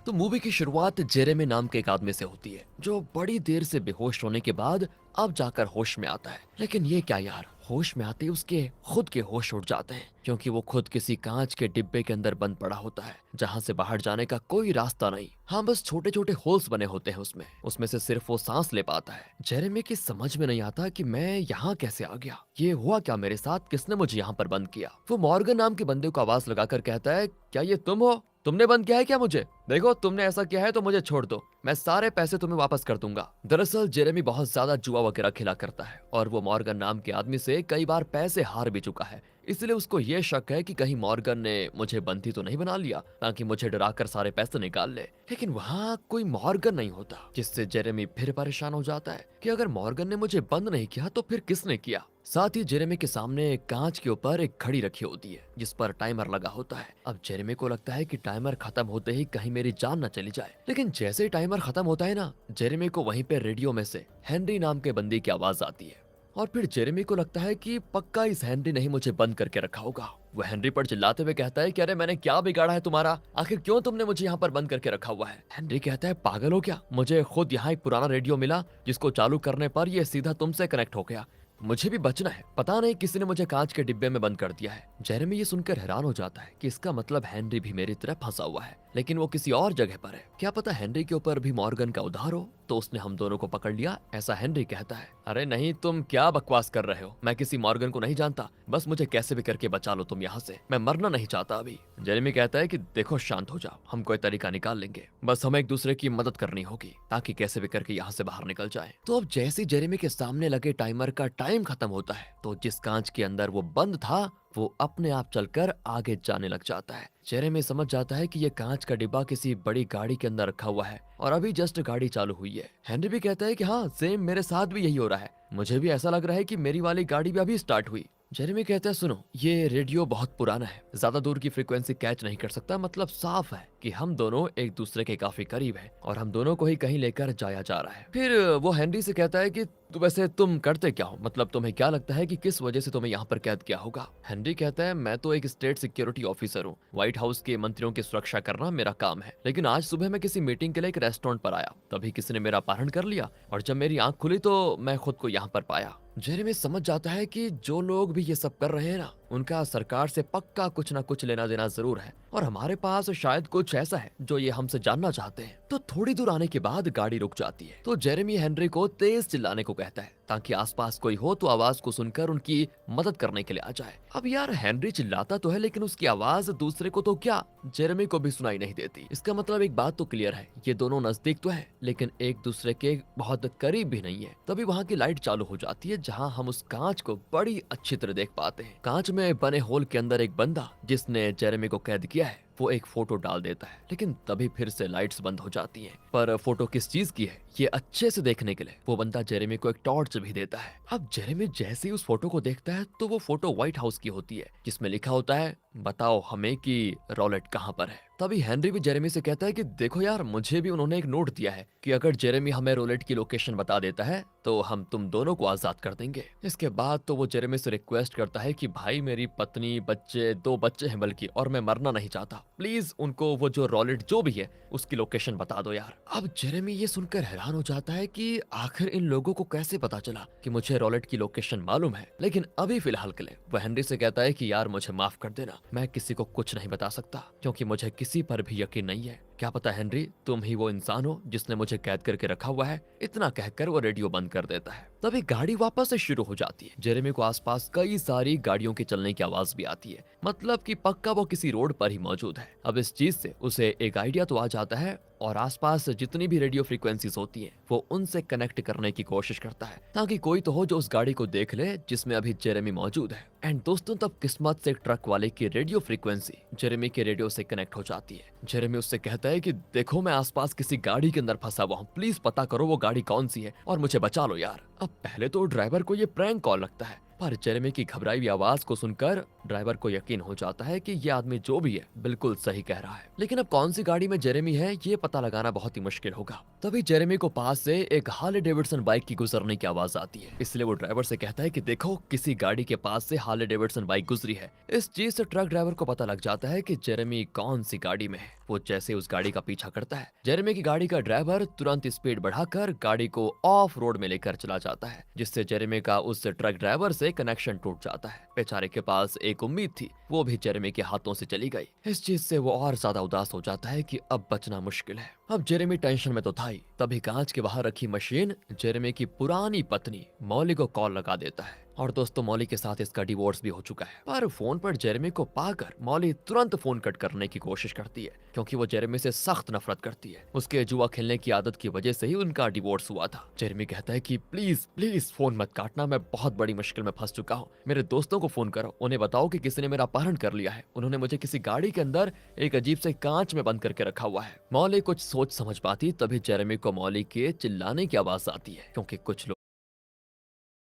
तो मूवी की शुरुआत जेरेमी नाम के एक आदमी से होती है जो बड़ी देर से बेहोश होने के बाद अब जाकर होश में आता है। लेकिन ये क्या यार, होश में आते ही उसके खुद के होश उड़ जाते हैं क्योंकि वो खुद किसी कांच के डिब्बे के अंदर बंद पड़ा होता है जहां से बाहर जाने का कोई रास्ता नहीं। हाँ, बस छोटे छोटे होल्स बने होते हैं उसमें उसमें से सिर्फ वो सांस ले पाता है। जेरेमी की समझ में नहीं आता कि मैं यहाँ कैसे आ गया, ये हुआ क्या मेरे साथ, किसने मुझे यहाँ पर बंद किया। वो मॉर्गन नाम के बंदे को आवाज लगाकर कहता है, क्या ये तुम हो? तुमने बंद किया है क्या मुझे? देखो, तुमने ऐसा किया है तो मुझे छोड़ दो, मैं सारे पैसे तुम्हें वापस कर दूंगा। दरअसल जेरेमी बहुत ज्यादा जुआ वगैरह खेला करता है और वो मॉर्गन नाम के आदमी से कई बार पैसे हार भी चुका है। इसलिए उसको ये शक है कि कहीं मॉर्गन ने मुझे बंदी तो नहीं बना लिया ताकि मुझे डराकर सारे पैसे निकाल ले। लेकिन वहाँ कोई मॉर्गन नहीं होता, जिससे जेरेमी फिर परेशान हो जाता है कि अगर मॉर्गन ने मुझे बंद नहीं किया तो फिर किसने किया। साथ ही जेरेमी के सामने कांच के ऊपर एक घड़ी रखी होती है जिस पर टाइमर लगा होता है। अब जेरेमी को लगता है कि टाइमर खत्म होते ही कहीं मेरी जान न चली जाए। लेकिन जैसे ही टाइमर खत्म होता है ना, जेरेमी को वहीं पे रेडियो में से हेनरी नाम के बंदी की आवाज आती है और फिर जेरेमी को लगता है कि पक्का इस हेनरी ने ही मुझे बंद करके रखा होगा। वो हेनरी पर चिल्लाते हुए कहता है कि अरे मैंने क्या बिगाड़ा है तुम्हारा, आखिर क्यों तुमने मुझे यहाँ पर बंद करके रखा हुआ है। हेनरी कहता है, पागल हो क्या, मुझे खुद यहाँ एक पुराना रेडियो मिला जिसको चालू करने पर यह सीधा तुमसे कनेक्ट हो गया, मुझे भी बचना है, पता नहीं किसी ने मुझे कांच के डिब्बे में बंद कर दिया है। जेरेमी ये सुनकर हैरान हो जाता है कि इसका मतलब हेनरी भी मेरी तरह फंसा हुआ है, लेकिन वो किसी और जगह पर है। क्या पता हेनरी के ऊपर भी मॉर्गन का उधार हो तो उसने हम दोनों को पकड़ लिया, ऐसा हेनरी कहता है। अरे नहीं, तुम क्या बकवास कर रहे हो, मैं किसी मॉर्गन को नहीं जानता, बस मुझे कैसे भी करके बचा लो तुम यहाँ से, मैं मरना नहीं चाहता अभी। जेरेमी कहता है कि देखो शांत हो जाओ, हम कोई तरीका निकाल लेंगे, बस हमें एक दूसरे की मदद करनी होगी ताकि कैसे भी करके यहाँ से बाहर निकल जाए। तो अब जैसे जेरेमी के सामने लगे टाइमर का टाइम खत्म होता है तो जिस कांच के अंदर वो बंद था वो अपने आप चलकर आगे जाने लग जाता है। जेरेमी समझ जाता है कि ये कांच का डिब्बा किसी बड़ी गाड़ी के अंदर रखा हुआ है और अभी जस्ट गाड़ी चालू हुई है। हेनरी भी कहता है कि हाँ सेम मेरे साथ भी यही हो रहा है, मुझे भी ऐसा लग रहा है कि मेरी वाली गाड़ी भी अभी स्टार्ट हुई। जेरेमी कहता है, सुनो ये रेडियो बहुत पुराना है, ज्यादा दूर की फ्रीक्वेंसी कैच नहीं कर सकता, मतलब साफ है कि हम दोनों एक दूसरे के काफी करीब हैं और हम दोनों को ही कहीं लेकर जाया जा रहा है। फिर वो हेनरी से कहता है कि तो वैसे तुम करते क्या हो, मतलब तुम्हें क्या लगता है कि किस वजह से तुम्हें यहाँ पर कैद किया होगा। हेनरी कहता है, मैं तो एक स्टेट सिक्योरिटी ऑफिसर हूँ, व्हाइट हाउस के मंत्रियों की सुरक्षा करना मेरा काम है, लेकिन आज सुबह मैं किसी मीटिंग के लिए एक रेस्टोरेंट पर आया, तभी किसी ने मेरा अपहरण कर लिया और जब मेरी आंख खुली तो मैं खुद को यहाँ पर पाया। जेरेमी समझ जाता है कि जो लोग भी ये सब कर रहे हैं ना, उनका सरकार से पक्का कुछ ना कुछ लेना देना जरूर है और हमारे पास शायद कुछ ऐसा है जो ये हमसे जानना चाहते हैं। तो थोड़ी दूर आने के बाद गाड़ी रुक जाती है तो जेरेमी हेनरी को तेज चिल्लाने को कहता है ताकि आसपास कोई हो तो आवाज को सुनकर उनकी मदद करने के लिए आ जाए। अब यार हेनरी चिल्लाता तो है लेकिन उसकी आवाज दूसरे को तो क्या, जेरेमी को भी सुनाई नहीं देती। इसका मतलब एक बात तो क्लियर है, ये दोनों नजदीक तो है लेकिन एक दूसरे के बहुत करीब भी नहीं है। तभी वहाँ की लाइट चालू हो जाती है जहाँ हम उस कांच को बड़ी अच्छी तरह देख पाते हैं। कांच में बने होल के अंदर एक बंदा जिसने जेरेमी को कैद किया है वो एक फोटो डाल देता है, लेकिन तभी फिर से लाइट्स बंद हो जाती हैं। पर फोटो किस चीज की है ये अच्छे से देखने के लिए वो बंदा जेरेमी को एक टॉर्च भी देता है। अब जेरेमी जैसे ही उस फोटो को देखता है तो वो फोटो व्हाइट हाउस की होती है जिसमें लिखा होता है, बताओ हमें कि रॉलेट कहाँ पर है। तभी हेनरी भी जेरेमी से कहता है कि देखो यार, मुझे भी उन्होंने एक नोट दिया है कि अगर जेरेमी हमें रोलेट की लोकेशन बता देता है तो हम तुम दोनों को आजाद कर देंगे। इसके बाद तो वो जेरेमी से रिक्वेस्ट करता है कि भाई मेरी पत्नी, बच्चे, 2 बच्चे हैं बल्कि, और मैं मरना नहीं चाहता, प्लीज उनको वो जो रोलेट जो भी है उसकी लोकेशन बता दो यार। अब जेरेमी ये सुनकर हैरान हो जाता है कि आखिर इन लोगों को कैसे पता चला कि मुझे रोलेट की लोकेशन मालूम है। लेकिन अभी फिलहाल के लिए वह हेनरी से कहता है कि यार मुझे माफ कर देना, मैं किसी को कुछ नहीं बता सकता क्योंकि मुझे किसी पर भी यकीन नहीं है। क्या पता हेनरी तुम ही वो इंसान हो जिसने मुझे कैद करके रखा हुआ है। इतना कहकर वो रेडियो बंद कर देता है। तभी गाड़ी वापस से शुरू हो जाती है। जेरेमी को आसपास कई सारी गाड़ियों के चलने की आवाज भी आती है, मतलब कि पक्का वो किसी रोड पर ही मौजूद है। अब इस चीज से उसे एक आइडिया तो आ जाता है और आसपास जितनी भी रेडियो फ्रीक्वेंसीज होती हैं वो उनसे कनेक्ट करने की कोशिश करता है ताकि कोई तो हो जो उस गाड़ी को देख ले जिसमें अभी जेरेमी मौजूद है। एंड दोस्तों तब किस्मत से ट्रक वाले की रेडियो फ्रीक्वेंसी जेरेमी के रेडियो से कनेक्ट हो जाती है। जेरेमी उससे कहता है कि देखो मैं आसपास किसी गाड़ी के अंदर फंसा हुआ हूँ, प्लीज पता करो वो गाड़ी कौन सी है और मुझे बचा लो यार। अब पहले तो ड्राइवर को ये प्रैंक कॉल लगता है पर जेरेमी की घबराई हुई आवाज को सुनकर ड्राइवर को यकीन हो जाता है कि ये आदमी जो भी है बिल्कुल सही कह रहा है। लेकिन अब कौन सी गाड़ी में जेरेमी है ये पता लगाना बहुत ही मुश्किल होगा। तभी जेरेमी को पास से एक हार्ले डेविडसन बाइक की गुजरने की आवाज आती है, इसलिए वो ड्राइवर से कहता है कि देखो किसी गाड़ी के पास से हार्ले डेविडसन बाइक गुजरी है। इस चीज से ट्रक ड्राइवर को पता लग जाता है कि जेरेमी कौन सी गाड़ी में है। वो जैसे उस गाड़ी का पीछा करता है, जेरेमी की गाड़ी का ड्राइवर तुरंत स्पीड बढ़ाकर गाड़ी को ऑफ रोड में लेकर चला जाता है, जिससे जेरेमी का उस ट्रक ड्राइवर से कनेक्शन टूट जाता है। बेचारे के पास एक उम्मीद थी, वो भी जेरेमी के हाथों से चली गई। इस चीज से वो और ज्यादा उदास हो जाता है कि अब बचना मुश्किल है। अब जेरेमी टेंशन में तो था ही, तभी कांच के बाहर रखी मशीन जेरेमी की पुरानी पत्नी मॉली को कॉल लगा देता है। और दोस्तों, मॉली के साथ इसका डिवोर्स भी हो चुका है। पर फोन पर जेरेमी को पाकर मॉली तुरंत फोन कट करने की कोशिश करती है, क्योंकि वो जेरेमी से सख्त नफरत करती है। उसके जुआ खेलने की आदत की वजह से ही उनका डिवोर्स हुआ था। जेरेमी कहता है कि प्लीज प्लीज फोन मत काटना, मैं बहुत बड़ी मुश्किल में फंस चुका हूँ। मेरे दोस्तों को फोन करो, उन्हें बताओ कि किसी ने मेरा अपहरण कर लिया है। उन्होंने मुझे किसी गाड़ी के अंदर एक अजीब से कांच में बंद करके रखा हुआ है। मॉली कुछ सोच समझ पाती, तभी जेरेमी को मॉली के चिल्लाने की आवाज आती है, क्योंकि कुछ लोग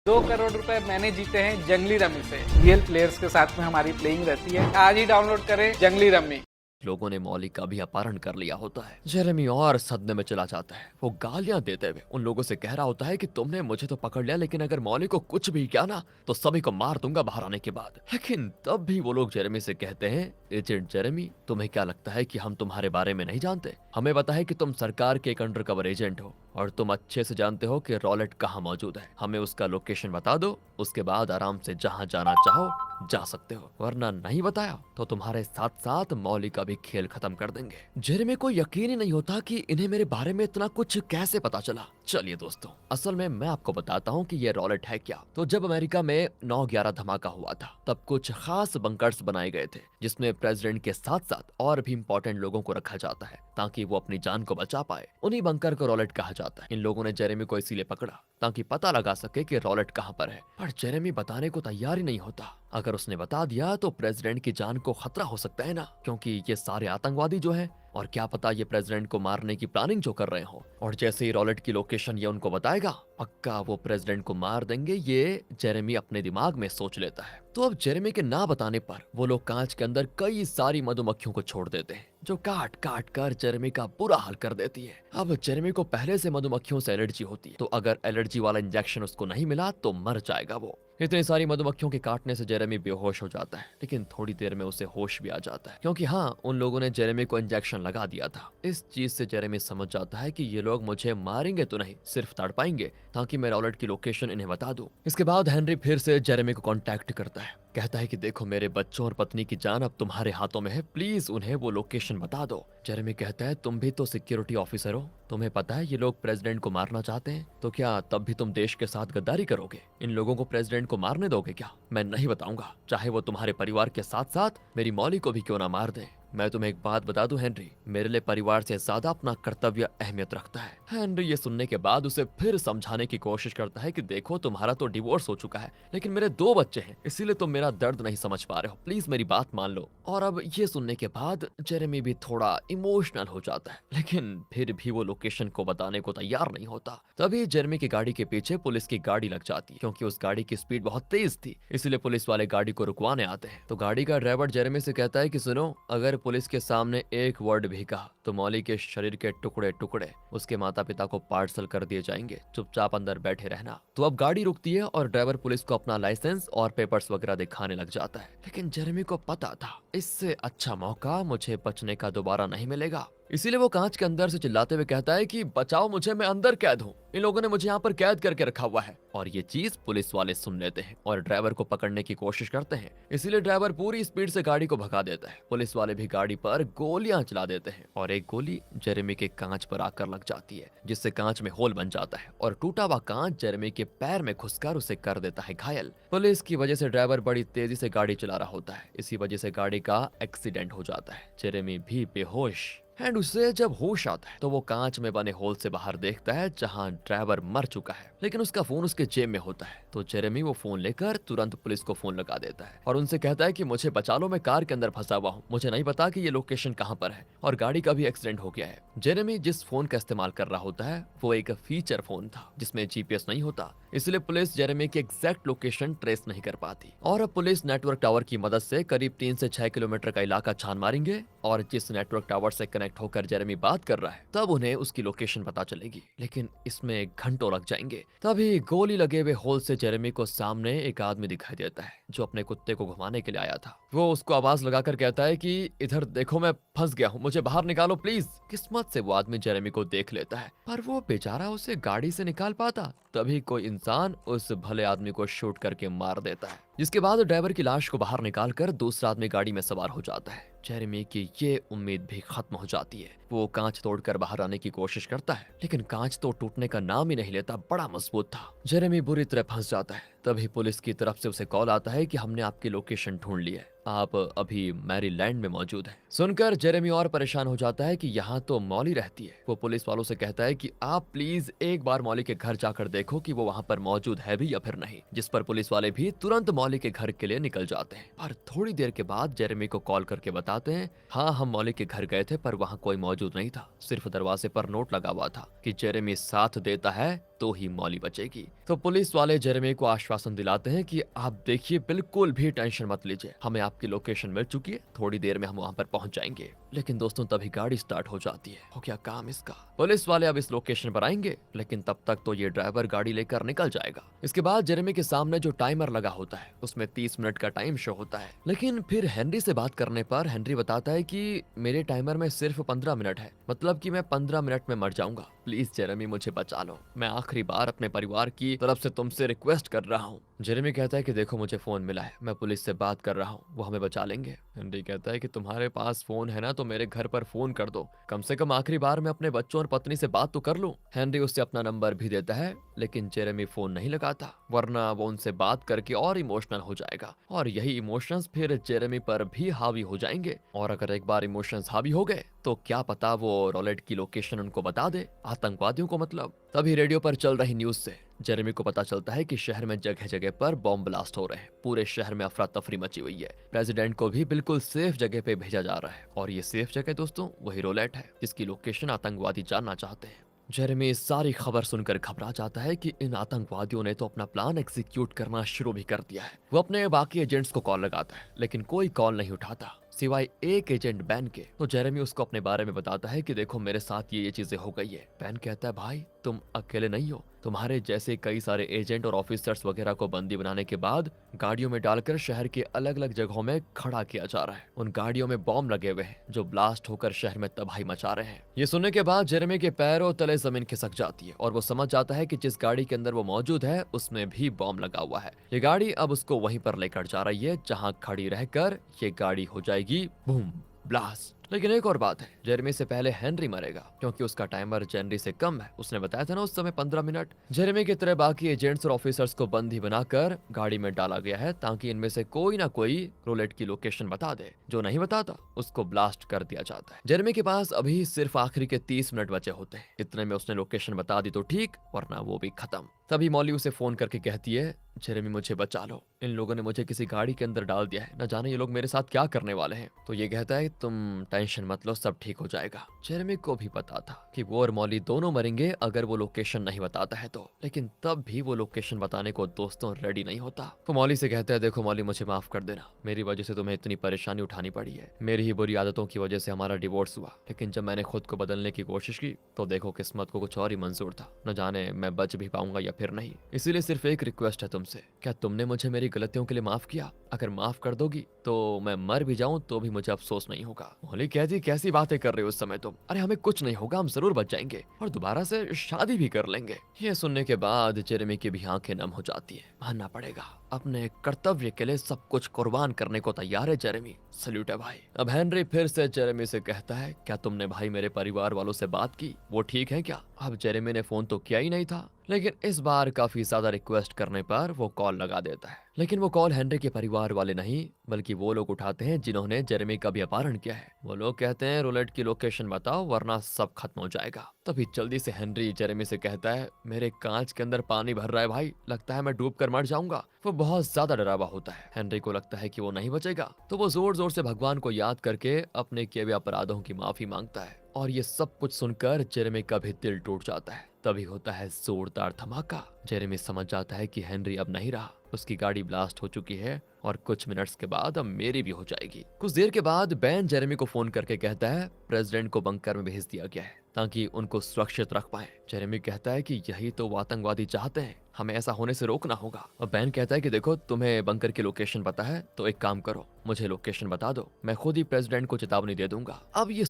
2 करोड़ रुपए मैंने जीते हैं जंगली रमी से। रियल प्लेयर्स के साथ में हमारी प्लेइंग रहती है। आज ही डाउनलोड करें जंगली रमी। लोगों ने मॉली का भी अपहरण कर लिया होता है। जेरेमी और सदमे में चला जाता है। वो गालियां देते हुए उन लोगों से कह रहा होता है कि तुमने मुझे तो पकड़ लिया, लेकिन अगर मॉली को कुछ भी किया ना तो सभी को मार दूंगा बाहर आने के बाद। लेकिन तब भी वो लोग जेरेमी से कहते हैं, एजेंट जेरेमी, तुम्हें क्या लगता है कि हम तुम्हारे बारे में नहीं जानते? हमें पता है कि तुम सरकार के एक अंडरकवर एजेंट हो और तुम अच्छे से जानते हो कि रॉलेट कहाँ मौजूद है। हमें उसका लोकेशन बता दो, उसके बाद आराम से जहाँ जाना चाहो जा सकते हो, वरना नहीं बताया तो तुम्हारे साथ साथ मौली का भी खेल खत्म कर देंगे। जेरेमी को यकीन ही नहीं होता कि इन्हें मेरे बारे में इतना कुछ कैसे पता चला। चलिए दोस्तों, असल में मैं आपको बताता हूँ कि ये रॉलेट है क्या। तो जब अमेरिका में 9/11 धमाका हुआ था, तब कुछ खास बंकर्स बनाए गए थे, जिसमें प्रेसिडेंट के साथ साथ और भी इंपॉर्टेंट लोगों को रखा जाता है ताकि वो अपनी जान को बचा पाए। उन्हीं बंकर को रॉलेट कहा जाता है। इन लोगों ने जेरेमी को इसीलिए पकड़ा ताकि पता लगा सके कि रॉलेट कहाँ पर है। पर जेरेमी बताने को तैयार ही नहीं होता। अगर उसने बता दिया तो प्रेसिडेंट की जान को खतरा हो सकता है ना, क्योंकि ये सारे आतंकवादी जो है, और क्या पता ये प्रेसिडेंट को मारने की प्लानिंग जो कर रहे हो। और जैसे ही रॉलेट की लोकेशन ये उनको बताएगा, पक्का वो प्रेसिडेंट को मार देंगे, ये जेरेमी अपने दिमाग में सोच लेता है। तो अब जेरेमी के ना बताने पर वो लोग कांच के अंदर कई सारी मधुमक्खियों को छोड़ देते हैं, जो काट काट कर जेरेमी का बुरा हाल कर देती है। अब जेरेमी को पहले से मधुमक्खियों से एलर्जी होती है, तो अगर एलर्जी वाला इंजेक्शन उसको नहीं मिला तो मर जाएगा वो। इतनी सारी मधुमक्खियों के काटने से जेरेमी बेहोश हो जाता है, लेकिन थोड़ी देर में उसे होश भी आ जाता है, क्योंकि हाँ, उन लोगों ने जेरेमी को इंजेक्शन लगा दिया था। इस चीज से जेरेमी समझ जाता है कि ये लोग मुझे मारेंगे तो नहीं, सिर्फ तड़पाएंगे ताकि मैं रॉलेट की लोकेशन इन्हें बता दूं। इसके बाद हेनरी फिर से जेरेमी को कांटेक्ट करता है, कहता है कि देखो, मेरे बच्चों और पत्नी की जान अब तुम्हारे हाथों में है, प्लीज उन्हें वो लोकेशन बता दो। जेरेमी कहता है, तुम भी तो सिक्योरिटी ऑफिसर हो, तुम्हें पता है ये लोग प्रेसिडेंट को मारना चाहते हैं, तो क्या तब भी तुम देश के साथ गद्दारी करोगे? इन लोगों को प्रेसिडेंट को मारने दोगे क्या? मैं नहीं बताऊंगा, चाहे वो तुम्हारे परिवार के साथ साथ मेरी मौली को भी क्यों ना मार दे। मैं तुम्हें एक बात बता दूं हेनरी, मेरे लिए परिवार से ज्यादा अपना कर्तव्य अहमियत रखता है। हेनरी ये सुनने के बाद उसे फिर समझाने की कोशिश करता है कि देखो, तुम्हारा तो डिवोर्स हो चुका है, लेकिन मेरे 2 बच्चे हैं, इसीलिए तुम मेरा दर्द नहीं समझ पा रहे हो, प्लीज मेरी बात मान लो। और अब ये सुनने के बाद जेरेमी भी थोड़ा इमोशनल हो जाता है, लेकिन फिर भी वो लोकेशन को बताने को तैयार नहीं होता। तभी जेरेमी की गाड़ी के पीछे पुलिस की गाड़ी लग जाती है, क्योंकि उस गाड़ी की स्पीड बहुत तेज थी, इसलिए पुलिस वाले गाड़ी को रुकवाने आते हैं। तो गाड़ी का ड्राइवर जेरेमी से कहता है कि सुनो, अगर पुलिस के सामने एक वर्ड भी कहा तो मौली के शरीर के टुकड़े टुकड़े उसके माता पिता को पार्सल कर दिए जाएंगे, चुपचाप अंदर बैठे रहना। तो अब गाड़ी रुकती है और ड्राइवर पुलिस को अपना लाइसेंस और पेपर्स वगैरह दिखाने लग जाता है, लेकिन जेरेमी को पता था इससे अच्छा मौका मुझे बचने का दोबारा नहीं मिलेगा, इसीलिए वो कांच के अंदर से चिल्लाते हुए कहता है कि बचाओ मुझे, मैं अंदर कैद हूँ, इन लोगों ने मुझे यहाँ पर कैद करके रखा हुआ है। और ये चीज पुलिस वाले सुन लेते हैं और ड्राइवर को पकड़ने की कोशिश करते हैं, इसीलिए ड्राइवर पूरी स्पीड से गाड़ी को भगा देता है। पुलिस वाले भी गाड़ी पर गोलियां चला देते हैं और एक गोली जेरेमी के कांच पर आकर लग जाती है, जिससे कांच में होल बन जाता है और टूटा हुआ कांच जेरेमी के पैर में घुसकर उसे कर देता है घायल। पुलिस की वजह से ड्राइवर बड़ी तेजी से गाड़ी चला रहा होता है, इसी वजह से गाड़ी का एक्सीडेंट हो जाता है। जेरेमी भी बेहोश एंड उसे जब होश आता है तो वो कांच में बने होल से बाहर देखता है जहां ड्राइवर मर चुका है, लेकिन उसका फोन उसके जेब में होता है। तो जेरेमी वो फोन लेकर तुरंत पुलिस को फोन लगा देता है और उनसे कहता है कि मुझे बचा लो, मैं कार के अंदर फंसा हुआ हूँ, मुझे नहीं पता कि ये लोकेशन कहाँ पर है और गाड़ी का भी एक्सीडेंट हो गया है। जेरेमी जिस फोन का इस्तेमाल कर रहा होता है वो एक फीचर फोन था जिसमें जीपीएस नहीं होता, इसलिए पुलिस जेरेमी की एग्जैक्ट लोकेशन ट्रेस नहीं कर पाती। और अब पुलिस नेटवर्क टावर की मदद से करीब 3 से 6 किलोमीटर का इलाका छान मारेंगे और जिस नेटवर्क टावर से कनेक्ट कनेक्ट होकर जेरेमी बात कर रहा है तब उन्हें उसकी लोकेशन पता चलेगी, लेकिन इसमें घंटों लग जाएंगे। तभी गोली लगे हुए होल से जेरेमी को सामने एक आदमी दिखाई देता है जो अपने कुत्ते को घुमाने के लिए आया था। वो उसको आवाज लगाकर कहता है कि इधर देखो, मैं फंस गया हूँ, मुझे बाहर निकालो प्लीज। किस्मत से वो आदमी जेरेमी को देख लेता है, पर वो बेचारा उसे गाड़ी से निकाल पाता। तभी कोई इंसान उस भले आदमी को शूट करके मार देता है, जिसके बाद ड्राइवर की लाश को बाहर निकालकर दूसरा आदमी गाड़ी में सवार हो जाता है। जेरेमी की ये उम्मीद भी खत्म हो जाती है। वो कांच तोड़कर बाहर आने की कोशिश करता है, लेकिन कांच तो टूटने का नाम ही नहीं लेता, बड़ा मजबूत था। जेरेमी बुरी तरह फंस जाता है। तभी पुलिस की तरफ से उसे कॉल आता है कि हमने आपकी लोकेशन ढूंढ ली है, आप अभी मैरीलैंड में मौजूद हैं। सुनकर जेरेमी और परेशान हो जाता है कि यहाँ तो मॉली रहती है। वो पुलिस वालों से कहता है कि आप प्लीज एक बार मॉली के घर जाकर देखो कि वो वहाँ पर मौजूद है भी या फिर नहीं, जिस पर पुलिस वाले भी तुरंत मॉली के घर के लिए निकल जाते हैं। पर थोड़ी देर के बाद जेरेमी को कॉल करके बताते हैं, हाँ हम मॉली के घर गए थे पर वहाँ कोई मौजूद नहीं था, सिर्फ दरवाजे पर नोट लगा हुआ था कि जेरेमी साथ देता है तो ही मॉली बचेगी। तो पुलिस वाले जेरेमी को आश्वासन दिलाते हैं कि आप देखिए, बिल्कुल भी टेंशन मत लीजिए, हमें आपकी लोकेशन मिल चुकी है, थोड़ी देर में हम वहां पर पहुंच जाएंगे। लेकिन दोस्तों तभी गाड़ी स्टार्ट हो जाती है। हो गया काम इसका। पुलिस वाले अब इस लोकेशन पर आएंगे, लेकिन तब तक तो ये ड्राइवर गाड़ी लेकर निकल जाएगा। इसके बाद जेरेमी के सामने जो टाइमर लगा होता है उसमें 30 मिनट का टाइम शो होता है, लेकिन फिर हेनरी से बात करने पर हेनरी बताता है कि मेरे टाइमर में सिर्फ 15 मिनट है, मतलब कि मैं 15 मिनट में मर जाऊंगा। प्लीज जेरेमी मुझे बचा लो, मैं आखिरी बार अपने परिवार की तरफ से तुमसे रिक्वेस्ट कर रहा हूँ। जेरेमी कहता है कि देखो मुझे फोन मिला है, मैं पुलिस से बात कर रहा हूँ, वो हमें बचा लेंगे। हेनरी कहता है कि तुम्हारे पास फोन है ना, तो मेरे घर पर फोन कर दो, कम से कम आखिरी बार मैं अपने बच्चों और पत्नी से बात तो कर लूं। हेनरी उससे अपना नंबर भी देता है, लेकिन जेरेमी फोन नहीं लगाता, वरना वो उनसे बात करके और इमोशनल हो जाएगा, और यही इमोशंस फिर जेरेमी पर भी हावी हो जाएंगे। और अगर एक बार इमोशंस हावी हो गए तो क्या पता वो रॉलेट की लोकेशन उनको बता दे, आतंकवादियों को मतलब। तभी रेडियो पर चल रही न्यूज से जेरेमी को पता चलता है कि शहर में जगह जगह पर बॉम्ब ब्लास्ट हो रहे हैं, पूरे शहर में अफरा तफरी मची हुई है। प्रेसिडेंट को भी बिल्कुल सेफ जगह पे भेजा जा रहा है, और ये सेफ जगह दोस्तों वही रोलेट है, जिसकी लोकेशन आतंकवादी जानना चाहते हैं। जेरेमी इस सारी खबर सुनकर घबरा जाता है कि इन आतंकवादियों ने तो अपना प्लान एग्जीक्यूट करना शुरू भी कर दिया है। वो अपने बाकी एजेंट्स को कॉल लगाता है, लेकिन कोई कॉल नहीं उठाता सिवाय एक एजेंट बैन के। तो जेरेमी उसको अपने बारे में बताता है कि देखो मेरे साथ ये चीजें हो गई है। बैन कहता है भाई तुम अकेले नहीं हो, तुम्हारे जैसे कई सारे एजेंट और ऑफिसर्स वगैरह को बंदी बनाने के बाद गाड़ियों में डालकर शहर के अलग अलग जगहों में खड़ा किया जा रहा है। उन गाड़ियों में बॉम्ब लगे हुए हैं जो ब्लास्ट होकर शहर में तबाही मचा रहे हैं। ये सुनने के बाद जेरेमी के पैरों तले जमीन खिसक जाती है, और वो समझ जाता है कि जिस गाड़ी के अंदर वो मौजूद है उसमें भी बॉम्ब लगा हुआ है। ये गाड़ी अब उसको वहीं पर लेकर जा रही है जहां खड़ी रहकर ये गाड़ी हो जाएगी बूम ब्लास्ट। लेकिन एक और बात है, जेरेमी से पहले हेनरी मरेगा, क्योंकि उसका टाइमर जेनरी से कम है। उसने बताया था ना उस समय 15 मिनट। जेरेमी की तरह बाकी एजेंट्स और ऑफिसर्स को बंदी बनाकर गाड़ी में डाला गया है, ताकि इनमें से कोई ना कोई रोलेट की लोकेशन बता दे। जो नहीं बताता उसको ब्लास्ट कर दिया जाता है। जेरेमी के पास अभी सिर्फ आखिरी के 30 मिनट बचे होते हैं। इतने में उसने लोकेशन बता दी तो ठीक, वरना वो भी खत्म। तभी मॉली उसे फोन करके कहती है, जेरेमी मुझे बचा लो, इन लोगों ने मुझे किसी गाड़ी के अंदर डाल दिया है, न जाने ये लोग मेरे साथ क्या करने वाले हैं। तो ये कहता है तुम टेंशन मत लो, सब ठीक हो जाएगा। जेरेमी को भी पता था कि वो और मॉली दोनों मरेंगे अगर वो लोकेशन नहीं बताता है तो, लेकिन तब भी वो लोकेशन बताने को दोस्तों रेडी नहीं होता। तो मॉली से कहता है देखो मॉली मुझे माफ कर देना, मेरी वजह से तुम्हें इतनी परेशानी उठानी पड़ी है, मेरी ही बुरी आदतों की वजह से हमारा डिवोर्स हुआ, लेकिन जब मैंने खुद को बदलने की कोशिश की तो देखो किस्मत को कुछ और ही मंजूर था, न जाने मैं बच भी पाऊंगा या फिर नहीं। इसीलिए सिर्फ एक रिक्वेस्ट है तुमसे, क्या तुमने मुझे मेरी गलतियों के लिए माफ किया? अगर माफ कर दोगी तो मैं मर भी जाऊं तो भी मुझे अफसोस नहीं होगा। मॉली कहती कैसी बातें कर रहे हो उस समय तुम, अरे हमें कुछ नहीं होगा, हम जरूर बच जाएंगे और दोबारा से शादी भी कर लेंगे। ये सुनने के बाद जेरेमी की भी आंखें नम हो जाती है। मानना पड़ेगा अपने कर्तव्य के लिए सब कुछ कुर्बान करने को तैयार है जेरेमी, सल्यूट है भाई। अब हेनरी फिर से जेरेमी से कहता है क्या तुमने भाई मेरे परिवार वालों से बात की, वो ठीक है क्या? अब जेरेमी ने फोन तो किया ही नहीं था, लेकिन इस बार काफी ज्यादा रिक्वेस्ट करने पर वो कॉल लगा देता है। लेकिन वो कॉल हेनरी के परिवार वाले नहीं बल्कि वो लोग उठाते हैं जिन्होंने जेरेमी का भी अपहरण किया है। वो लोग कहते हैं रोलेट की लोकेशन बताओ वरना सब खत्म हो जाएगा। तभी जल्दी से हेनरी जेरेमी से कहता है मेरे कांच के अंदर पानी भर रहा है भाई, लगता है मैं डूब कर मर जाऊंगा। वो बहुत ज्यादा डरावा होता है। हेनरी को लगता है कि वो नहीं बचेगा, तो वो जोर जोर से भगवान को याद करके अपने किए हुए अपराधों की माफी मांगता है और ये सब कुछ सुनकर जेरेमी का भी दिल टूट जाता है। तभी होता है जोरदार धमाका। जेरेमी समझ जाता है कि हेनरी अब नहीं रहा, उसकी गाड़ी ब्लास्ट हो चुकी है और कुछ मिनट्स के बाद अब मेरी भी हो जाएगी। कुछ देर के बाद बैन जेरेमी को फोन करके कहता है प्रेसिडेंट को बंकर में भेज दिया गया है ताकि उनको सुरक्षित रख पाए। जेरेमी कहता है कि यही तो वो आतंकवादी चाहते हैं, हमें ऐसा होने से रोकना होगा। और बैन कहता है कि देखो तुम्हें बंकर की लोकेशन पता है तो एक काम करो, मुझे लोकेशन बता दो, मैं खुद ही प्रेसिडेंट को चेतावनी दे दूंगा। अब ये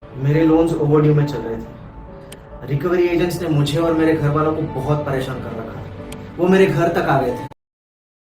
मेरे लोन्स ओवरड्यू में चल रहे थे। रिकवरी एजेंट्स ने मुझे और मेरे घर वालों को बहुत परेशान कर रखा। वो मेरे घर तक आ गए थे।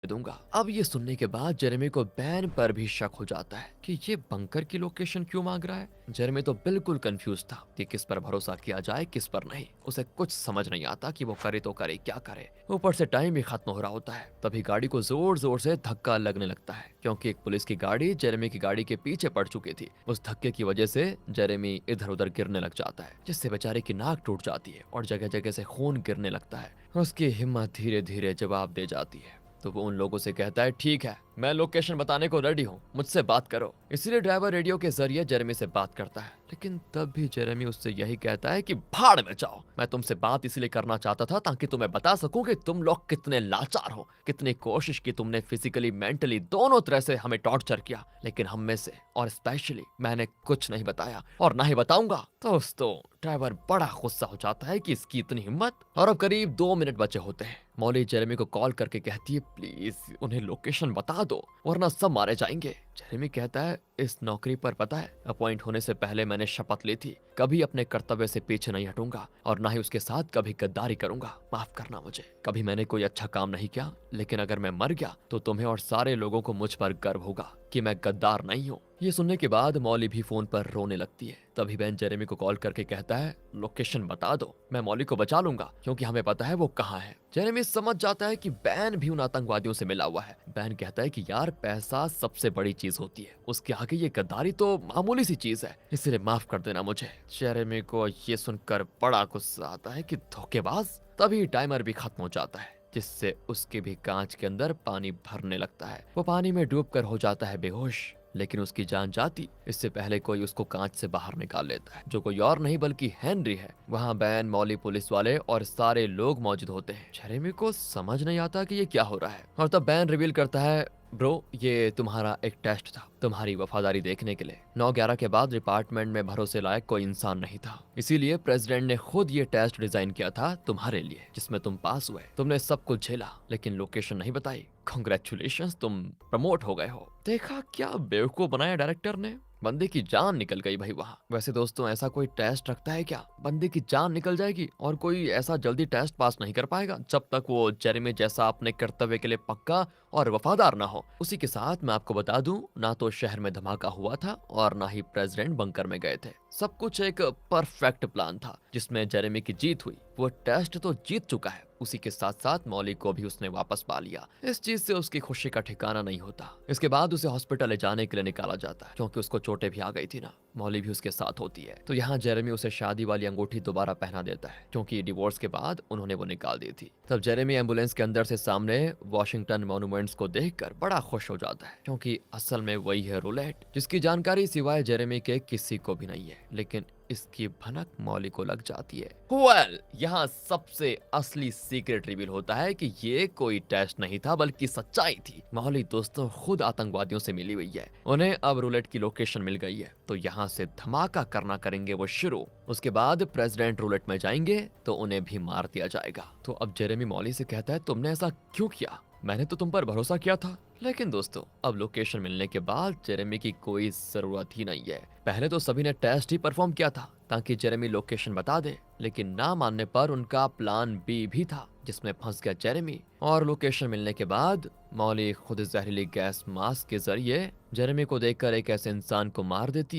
दूंगा। अब ये सुनने के बाद जेरेमी को बैन पर भी शक हो जाता है कि ये बंकर की लोकेशन क्यों मांग रहा है। जेरेमी तो बिल्कुल कंफ्यूज था कि किस पर भरोसा किया जाए किस पर नहीं। उसे कुछ समझ नहीं आता कि वो करे तो करे क्या करे। ऊपर से टाइम भी खत्म हो रहा होता है। तभी गाड़ी को जोर जोर से धक्का लगने लगता है क्योंकि एक पुलिस की गाड़ी जेरेमी की गाड़ी के पीछे पड़ चुकी थी। उस धक्के की वजह से जेरेमी इधर उधर गिरने लग जाता है जिससे बेचारे की नाक टूट जाती है और जगह जगह से खून गिरने लगता है। उसकी हिम्मत धीरे धीरे जवाब दे जाती है तो वो उन लोगों से कहता है ठीक है, मैं लोकेशन बताने को रेडी हूँ, मुझसे बात करो। इसीलिए ड्राइवर रेडियो के जरिए जेरेमी से बात करता है, लेकिन तब भी जेरेमी उससे यही कहता है कि भाड़ में जाओ। मैं तुमसे बात इसलिए करना चाहता था ताकि तुम्हें बता सकूं कि तुम लोग कितने लाचार हो, कितनी कोशिश की तुमने फिजिकली मेंटली दोनों तरह से हमें टॉर्चर किया, लेकिन हम में से और स्पेशली मैंने कुछ नहीं बताया और ना ही बताऊंगा। दोस्तों ड्राइवर बड़ा गुस्सा हो जाता है कि इसकी इतनी हिम्मत। और अब करीब 2 मिनट बचे होते हैं। मॉली जेरेमी को कॉल करके कहती है प्लीज उन्हें लोकेशन बता दो वरना सब मारे जाएंगे। जेरेमी कहता है इस नौकरी पर पता है अपॉइंट होने से पहले मैंने शपथ ली थी कभी अपने कर्तव्य से पीछे नहीं हटूंगा और ना ही उसके साथ कभी गद्दारी करूंगा। माफ करना मुझे, कभी मैंने कोई अच्छा काम नहीं किया, लेकिन अगर मैं मर गया तो तुम्हें और सारे लोगों को मुझ पर गर्व होगा कि मैं गद्दार नहीं हूँ। ये सुनने के बाद मॉली भी फोन पर रोने लगती है। तभी बैन जेरेमी को कॉल करके कहता है लोकेशन बता दो, मैं मॉली को बचा लूंगा क्योंकि हमें पता है वो कहाँ है। जेरेमी समझ जाता है कि बैन भी उन आतंकवादियों से मिला हुआ है। बैन कहता है कि यार पैसा सबसे बड़ी चीज होती है, उसके आगे ये गद्दारी तो मामूली सी चीज है, इसलिए माफ कर देना मुझे। जेरेमी को ये सुनकर बड़ा गुस्सा आता है कि धोखेबाज। तभी टाइमर भी खत्म हो जाता है जिससे उसके भी कांच के अंदर पानी भरने लगता है। वो पानी में डूबकर हो जाता है बेहोश, लेकिन उसकी जान जाती इससे पहले कोई उसको कांच से बाहर निकाल लेता है, जो कोई और नहीं बल्कि हेनरी है। वहाँ बैन मॉली पुलिस वाले और सारे लोग मौजूद होते हैं। जेरेमी को समझ नहीं आता कि ये क्या हो रहा है और तब बैन रिवील करता है ब्रो ये तुम्हारा एक टेस्ट था तुम्हारी वफादारी देखने के लिए। 9/11 के बाद डिपार्टमेंट में भरोसे लायक कोई इंसान नहीं था, इसीलिए प्रेसिडेंट ने खुद ये टेस्ट डिजाइन किया था तुम्हारे लिए जिसमें तुम पास हुए। तुमने सब कुछ झेला लेकिन लोकेशन नहीं बताई। कांग्रेचुलेशंस, तुम प्रमोट हो गए हो। देखा क्या बेवकूफ बनाया डायरेक्टर ने, बंदे की जान निकल गई भाई वहाँ। वैसे दोस्तों ऐसा कोई टेस्ट रखता है क्या, बंदे की जान निकल जाएगी और कोई ऐसा जल्दी टेस्ट पास नहीं कर पाएगा जब तक वो जेरेमी जैसा अपने कर्तव्य के लिए पक्का और वफादार ना हो। उसी के साथ मैं आपको बता दूं ना तो शहर में धमाका हुआ था और ना ही प्रेसिडेंट बंकर में गए थे। सब कुछ एक परफेक्ट प्लान था जिसमें जेरेमी की जीत हुई। वो टेस्ट तो जीत चुका है, उसी के साथ साथ मॉली को भी उसने वापस पा लिया। इस चीज से उसकी खुशी का ठिकाना नहीं होता। इसके बाद उसे हॉस्पिटल ले जाने के लिए निकाला जाता है क्योंकि उसको चोटें भी आ गई थी ना। मॉली भी उसके साथ होती है तो यहाँ जेरेमी उसे शादी वाली अंगूठी दोबारा पहना देता है क्योंकि डिवोर्स के बाद उन्होंने वो निकाल दी थी। तब जेरेमी एम्बुलेंस के अंदर से सामने वॉशिंगटन मॉन्यूमेंट्स को देखकर बड़ा खुश हो जाता है क्योंकि असल में वही है रूलेट जिसकी जानकारी सिवाय जेरेमी के किसी को भी नहीं है, लेकिन इसकी भनक मॉली को लग जाती है। वेल, यहाँ सबसे असली सीक्रेट रिवील होता है कि ये कोई टेस्ट नहीं था बल्कि सच्चाई थी। मॉली दोस्तों खुद आतंकवादियों से मिली हुई है, उन्हें अब रूलेट की लोकेशन मिल गई है तो यहाँ से धमाका करना करेंगे वो शुरू। उसके बाद प्रेसिडेंट रूलेट में जाएंगे तो उन्हें भी मार दिया जाएगा। तो अब जेरेमी मॉली से कहता है तुमने ऐसा क्यों किया, मैंने तो तुम पर भरोसा किया था। लेकिन दोस्तों अब लोकेशन मिलने के बाद जेरेमी की कोई जरूरत ही नहीं है। पहले तो सभी ने टेस्ट ही परफॉर्म किया था ताकि जेरेमी लोकेशन बता दे, लेकिन ना मानने पर उनका प्लान बी भी था जिसमें फंस गया जेरेमी। और लोकेशन मिलने के बाद मॉली खुद जहरीली गैस मास्क के जरिए जेरेमी को देखकर एक ऐसे इंसान को मार देती